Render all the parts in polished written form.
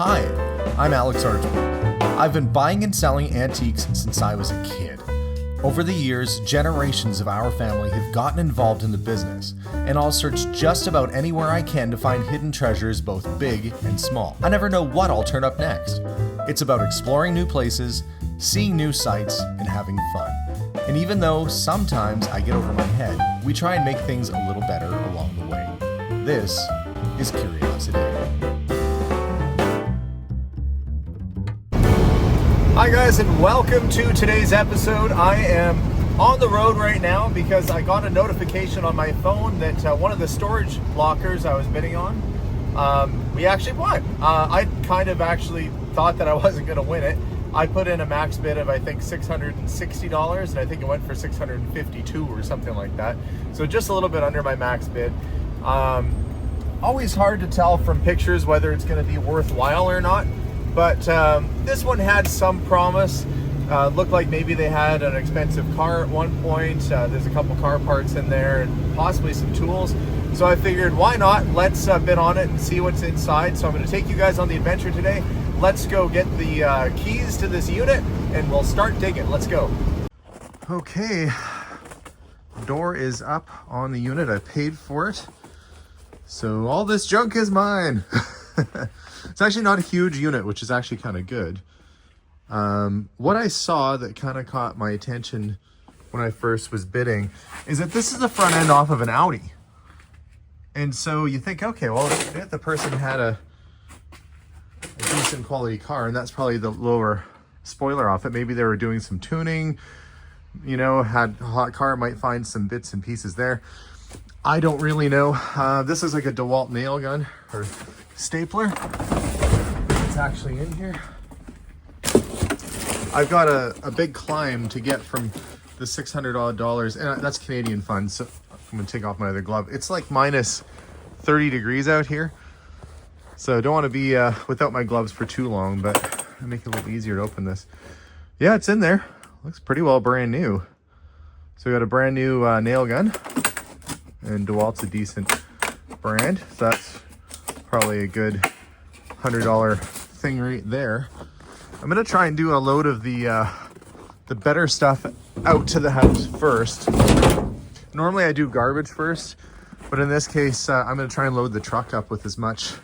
Hi, I'm Alex Archibald. I've been buying and selling antiques since I was a kid. Over the years, generations of our family have gotten involved in the business, and I'll search just about anywhere I can to find hidden treasures both big and small. I never know what I'll turn up next. It's about exploring new places, seeing new sights, and having fun. And even though sometimes I get over my head, we try and make things a little better along the way. This is Curiosity. Hi guys, and welcome to today's episode. I am on the road right now because I got a notification on my phone that one of the storage lockers I was bidding on, we actually won. I kind of actually thought that I wasn't going to win it. I put in a max bid of I think $660, and I think it went for $652 or something like that. So just a little bit under my max bid. Always hard to tell from pictures whether it's going to be worthwhile or not. But this one had some promise. Looked like maybe they had an expensive car at one point. There's a couple car parts in there and possibly some tools. So I figured, why not? Let's bid on it and see what's inside. So I'm going to take you guys on the adventure today. Let's go get the keys to this unit and we'll start digging. Let's go. Okay, door is up on the unit. I paid for it. So all this junk is mine. It's actually not a huge unit, which is actually kind of good. What I saw that kind of caught my attention when I first was bidding is that this is the front end off of an Audi. And so you think, okay, well, if the person had a decent quality car, and that's probably the lower spoiler off it, maybe they were doing some tuning, you know, had a hot car, might find some bits and pieces there. I don't really know. This is like a DeWalt nail gun or stapler. It's actually in here. I've got a big climb to get from the $600 odd, and that's Canadian funds, so I'm gonna take off my other glove. It's like minus 30 degrees out here, so I don't want to be without my gloves for too long, but I'll make it a little easier to open this. Yeah, it's in there. Looks pretty well brand new. So we got a brand new nail gun, and DeWalt's a decent brand, so that's probably a good $100 thing right there. I'm gonna try and do a load of the better stuff out to the house first. Normally I do garbage first, but in this case I'm gonna try and load the truck up with as much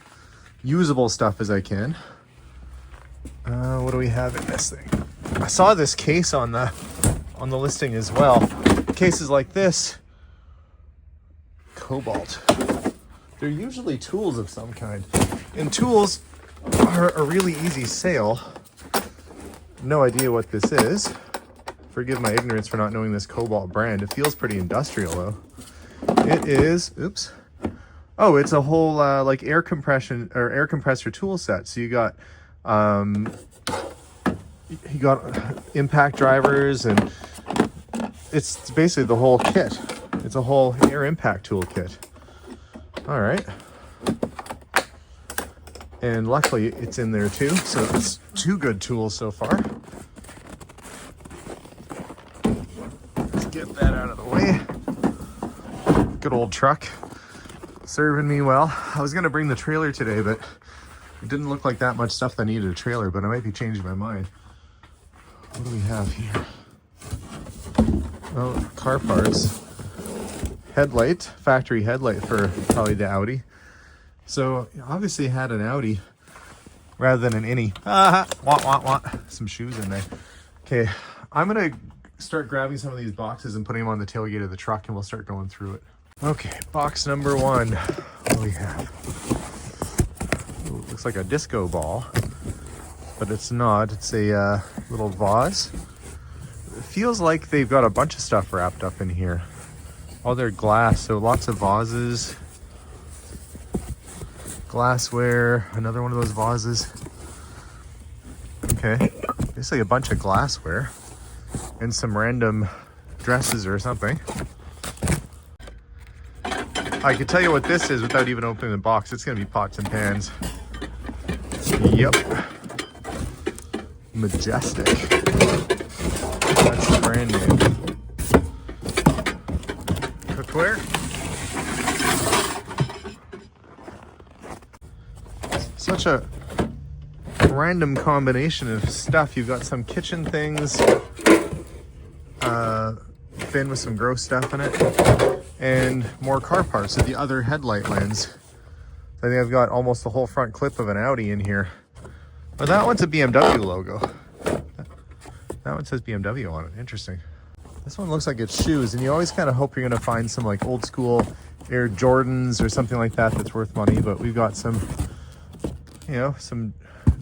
usable stuff as I can. What do we have in this thing? I saw this case on the listing as well. Cases like this, cobalt. They're usually tools of some kind, and tools are a really easy sale. No idea what this is. Forgive my ignorance for not knowing this cobalt brand. It feels pretty industrial though. It is, oops. Oh, it's a whole like air compression or air compressor tool set. So you got impact drivers, and it's basically the whole kit. It's a whole air impact tool kit. All right. And luckily it's in there too, so it's two good tools so far. Let's get that out of the way. Good old truck, serving me well. I was gonna bring the trailer today, but it didn't look like that much stuff that needed a trailer, but I might be changing my mind. What do we have here? Oh, car parts. Headlight, factory headlight for probably the Audi. So obviously had an Audi rather than an innie. Some shoes in there. Okay, I'm gonna start grabbing some of these boxes and putting them on the tailgate of the truck, and we'll start going through it. Okay, box number one. What do we have? Ooh, looks like a disco ball, but it's not. It's a little vase. It feels like they've got a bunch of stuff wrapped up in here. All their glass, so lots of vases. Glassware, another one of those vases. Okay, basically a bunch of glassware and some random dresses or something. I can tell you what this is without even opening the box. It's gonna be pots and pans. Yep. Majestic. That's the brand name. Cookware. Such a random combination of stuff. You've got some kitchen things, bin with some gross stuff in it, and more car parts with the other headlight lens. I think I've got almost the whole front clip of an Audi in here. But that one's a BMW logo. That one says BMW on it. Interesting. This one looks like it's shoes, and you always kind of hope you're going to find some like old school Air Jordans or something like that that's worth money. But we've got some, you know, some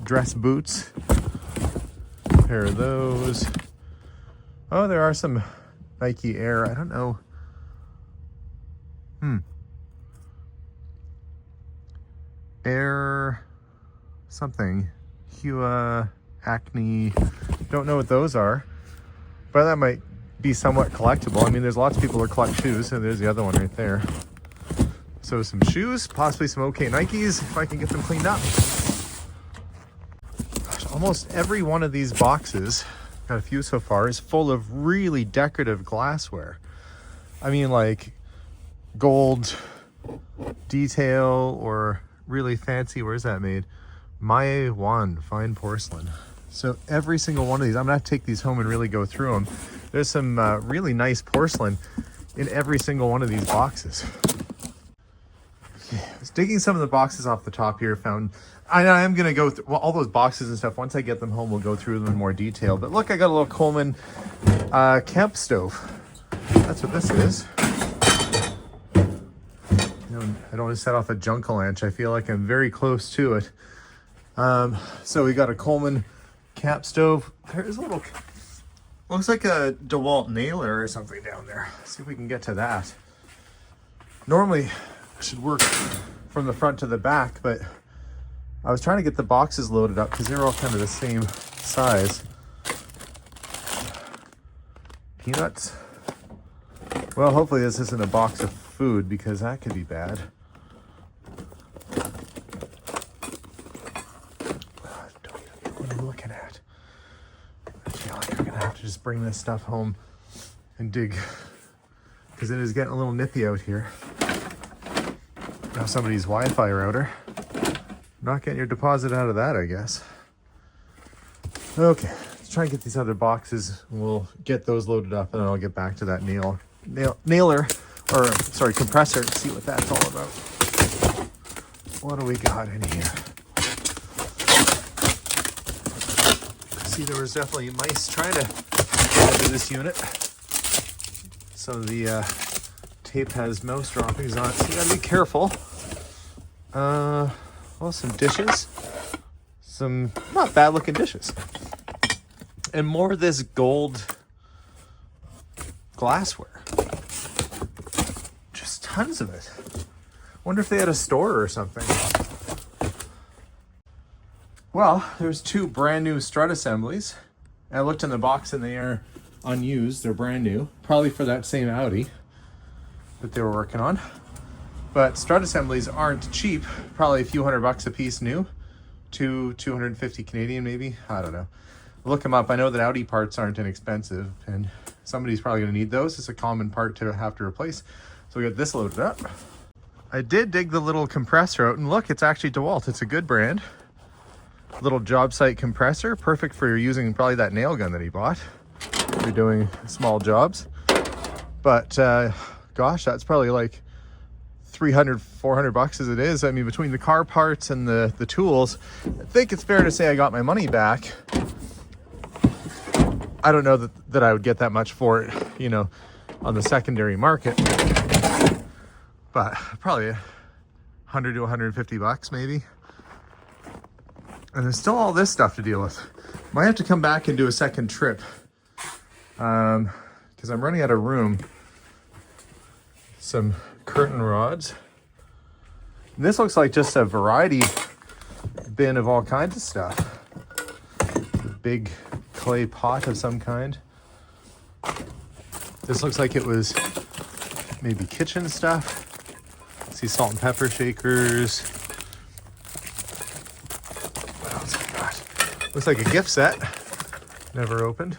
dress boots. A pair of those. Oh, there are some Nike Air. I don't know. Air something. Hua, Acne. Don't know what those are. But that might be somewhat collectible. I mean, there's lots of people who collect shoes, and there's the other one right there. So some shoes, possibly some OK Nikes, if I can get them cleaned up. Gosh, almost every one of these boxes, got a few so far, is full of really decorative glassware. I mean, like gold detail or really fancy, where's that made? Mae Wan fine porcelain. So every single one of these, I'm gonna have to take these home and really go through them. There's some really nice porcelain in every single one of these boxes. Okay, I was digging some of the boxes off the top here, I am gonna go through all those boxes and stuff. Once I get them home, we'll go through them in more detail. But look, I got a little Coleman camp stove. That's what this is. I don't want to set off a Junkalanch. I feel like I'm very close to it. So we got a Coleman camp stove. There's a little, looks like a DeWalt nailer or something down there. Let's see if we can get to that. Normally, I should work from the front to the back, but I was trying to get the boxes loaded up because they're all kind of the same size. Peanuts. Well, hopefully this isn't a box of food because that could be bad. What am I looking at? I feel like I'm gonna have to just bring this stuff home and dig because it is getting a little nippy out here. Now somebody's Wi-Fi router. Not getting your deposit out of that, I guess. Okay, let's try and get these other boxes. We'll get those loaded up and then I'll get back to that nailer. Or, sorry, compressor, and see what that's all about. What do we got in here? See, there was definitely mice trying to get into this unit. Some of the tape has mouse droppings on it, so you gotta be careful. Well, some dishes. Some not bad looking dishes. And more of this gold glassware. Tons of it. Wonder if they had a store or something. Well, there's two brand new strut assemblies. I looked in the box and they are unused. They're brand new. Probably for that same Audi that they were working on. But strut assemblies aren't cheap. Probably a few $100 a piece new. 250 Canadian maybe. I don't know. Look them up. I know that Audi parts aren't inexpensive and somebody's probably going to need those. It's a common part to have to replace. So we got this loaded up. I did dig the little compressor out and look, it's actually DeWalt. It's a good brand. Little job site compressor, perfect for using probably that nail gun that he bought. For doing small jobs. But gosh, that's probably like $300-400 as it is. I mean, between the car parts and the tools, I think it's fair to say I got my money back. I don't know that I would get that much for it, you know, on the secondary market. But probably $100 to $150 maybe. And there's still all this stuff to deal with. Might have to come back and do a second trip. Because I'm running out of room. Some curtain rods. And this looks like just a variety bin of all kinds of stuff. Big clay pot of some kind. This looks like it was maybe kitchen stuff. See salt and pepper shakers. What else we got? Looks like a gift set. Never opened.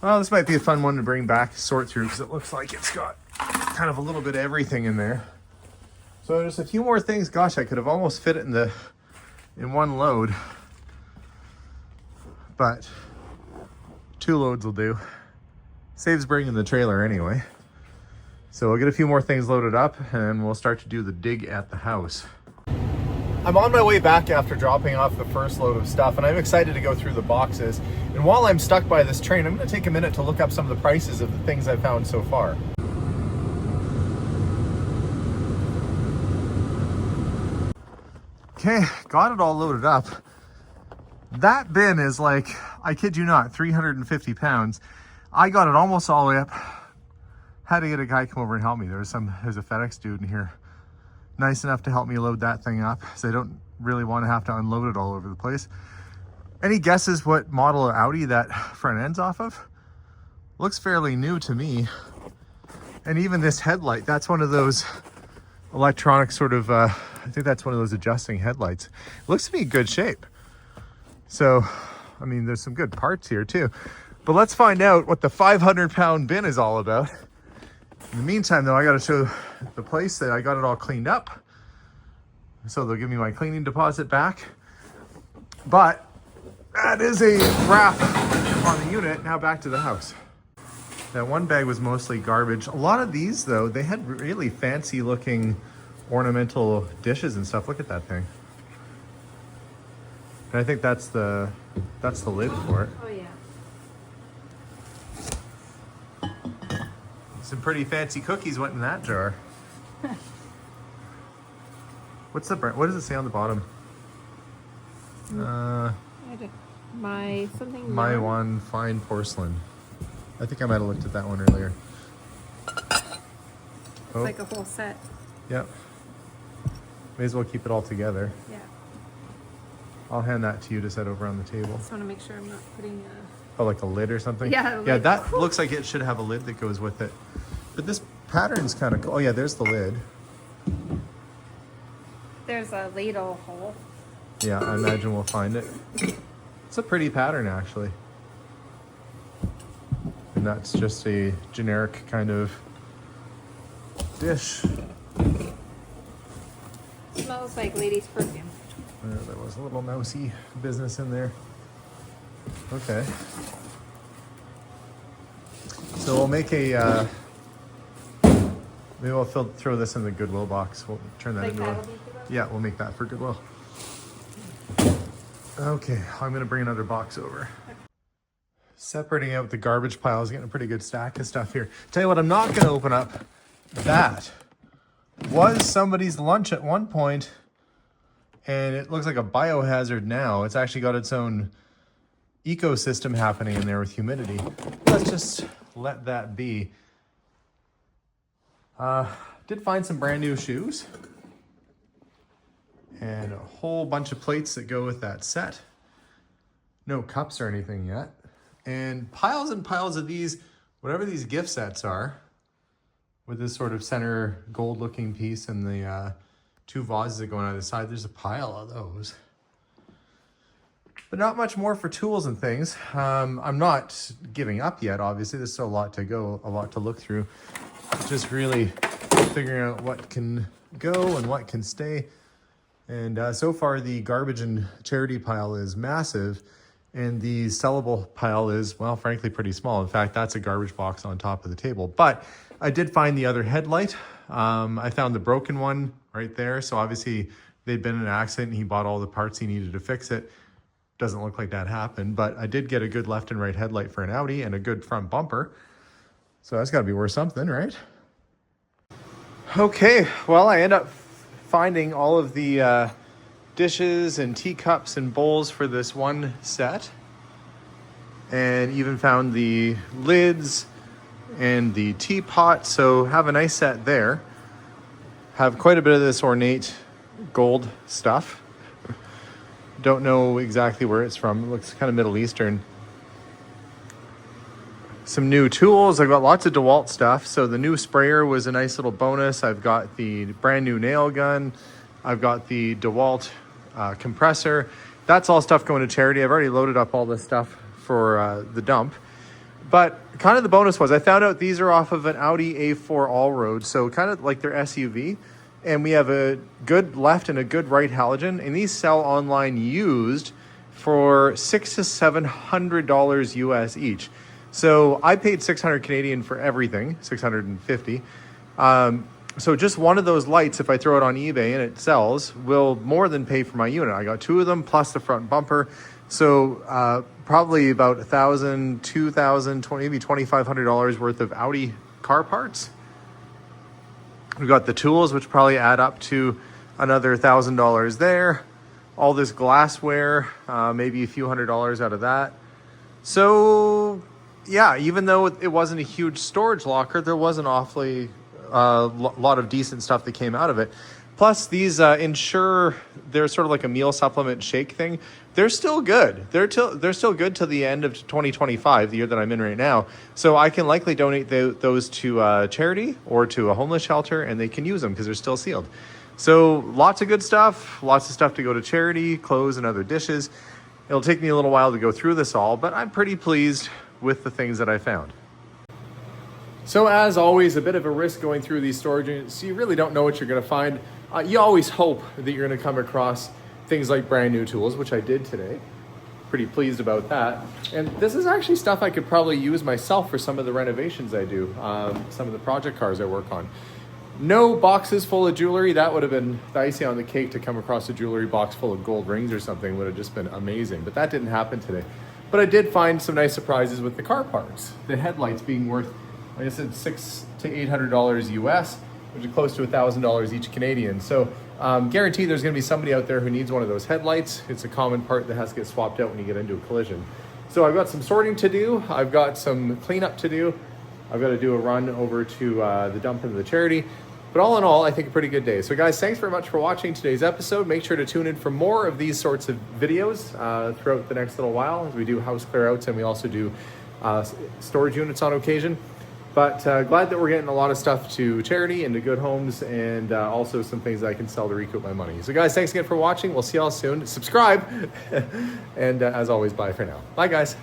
Well, this might be a fun one to bring back, sort through, because it looks like it's got kind of a little bit of everything in there. So there's a few more things. Gosh, I could have almost fit it in one load. but 2 loads will do. Saves bringing the trailer anyway. So we'll get a few more things loaded up and we'll start to do the dig at the house. I'm on my way back after dropping off the first load of stuff, and I'm excited to go through the boxes. And while I'm stuck by this train, I'm going to take a minute to look up some of the prices of the things I've found so far. Okay, got it all loaded up. That bin is like, I kid you not, 350 pounds. I got it almost all the way up. Had to get a guy come over and help me. There's a FedEx dude in here, nice enough to help me load that thing up, so I don't really want to have to unload it all over the place. Any guesses what model of Audi that front end's off of? Looks fairly new to me. And even this headlight, that's one of those electronic sort of, I think that's one of those adjusting headlights. It looks to be in good shape. So, I mean, there's some good parts here too. But let's find out what the 500-pound bin is all about. In the meantime, though, I got to show the place that I got it all cleaned up. So they'll give me my cleaning deposit back. But that is a wrap on the unit. Now back to the house. That one bag was mostly garbage. A lot of these, though, they had really fancy looking ornamental dishes and stuff. Look at that thing. And I think that's the lid for it. Oh yeah. Some pretty fancy cookies went in that jar. What's the brand? What does it say on the bottom? My something. My one fine porcelain. I think I might have looked at that one earlier. It's like a whole set. Yep. May as well keep it all together. Yeah. I'll hand that to you to set over on the table. Just want to make sure I'm not putting a... Oh, like a lid or something? Yeah. Yeah, that looks like it should have a lid that goes with it. But this pattern's kind of cool. Oh yeah, there's the lid. There's a ladle hole. Yeah, I imagine we'll find it. It's a pretty pattern, actually. And that's just a generic kind of dish. Smells like ladies' perfume. There was a little mousy business in there. Okay. So we'll make a, maybe we'll throw this in the Goodwill box. We'll turn that Like into that'll a, be Goodwill? yeah, we'll make that for Goodwill. Okay, I'm gonna bring another box over. Separating out the garbage piles, getting a pretty good stack of stuff here. Tell you what, I'm not gonna open up. That was somebody's lunch at one point, and it looks like a biohazard now. It's actually got its own ecosystem happening in there with humidity. Let's just let that be. Did find some brand new shoes and a whole bunch of plates that go with that set. No cups or anything yet. And piles of these, whatever these gift sets are, with this sort of center gold looking piece and the 2 vases that go on either side. There's a pile of those. But not much more for tools and things. I'm not giving up yet, obviously. There's still a lot to go, a lot to look through. Just really figuring out what can go and what can stay. And so far, the garbage and charity pile is massive. And the sellable pile is, well, frankly, pretty small. In fact, that's a garbage box on top of the table. But I did find the other headlight. I found the broken one right there. So obviously they'd been in an accident and he bought all the parts he needed to fix it. Doesn't look like that happened, but I did get a good left and right headlight for an Audi and a good front bumper. So that's gotta be worth something, right? Okay, well, I end up finding all of the dishes and teacups and bowls for this one set. And even found the lids and the teapot, so have a nice set there. Have quite a bit of this ornate gold stuff. Don't know exactly where it's from. It looks kind of Middle Eastern. Some new tools. I've got lots of DeWalt stuff. So the new sprayer was a nice little bonus. I've got the brand new nail gun. I've got the DeWalt compressor. That's all stuff going to charity. I've already loaded up all this stuff for the dump. But kind of the bonus was I found out these are off of an Audi A4 all-road. So kind of like their SUV. And we have a good left and a good right halogen. And these sell online used for $600 to $700 US each. So I paid 600 Canadian for everything, 650. So just one of those lights, if I throw it on eBay and it sells, will more than pay for my unit. I got two of them plus the front bumper. So probably about $1,000, $2,000, maybe $2,500 worth of Audi car parts. We've got the tools, which probably add up to another $1,000 there. All this glassware, maybe a few $100s out of that. So yeah, even though it wasn't a huge storage locker, there was an awfully lot of decent stuff that came out of it. Plus these Ensure, they're sort of like a meal supplement shake thing. They're still good. They're still good till the end of 2025, the year that I'm in right now. So I can likely donate those to charity or to a homeless shelter, and they can use them because they're still sealed. So lots of good stuff, lots of stuff to go to charity, clothes and other dishes. It'll take me a little while to go through this all, but I'm pretty pleased with the things that I found. So as always, a bit of a risk going through these storage units. You really don't know what you're going to find. You always hope that you're going to come across things like brand new tools, which I did today. Pretty pleased about that. And this is actually stuff I could probably use myself for some of the renovations I do, some of the project cars I work on. No boxes full of jewelry. That would have been the icing on the cake. To come across a jewelry box full of gold rings or something would have just been amazing. But that didn't happen today. But I did find some nice surprises with the car parts. The headlights being worth, like I said, $600 to $800 US, which is close to $1,000 each Canadian. So guarantee there's going to be somebody out there who needs one of those headlights. It's a common part that has to get swapped out when you get into a collision. So I've got some sorting to do. I've got some cleanup to do. I've got to do a run over to the dump into the charity. But all in all, I think a pretty good day. So guys, thanks very much for watching today's episode. Make sure to tune in for more of these sorts of videos throughout the next little while, as we do house clear outs and we also do storage units on occasion. But glad that we're getting a lot of stuff to charity and to good homes, and also some things that I can sell to recoup my money. So guys, thanks again for watching. We'll see y'all soon. Subscribe. And as always, bye for now. Bye guys.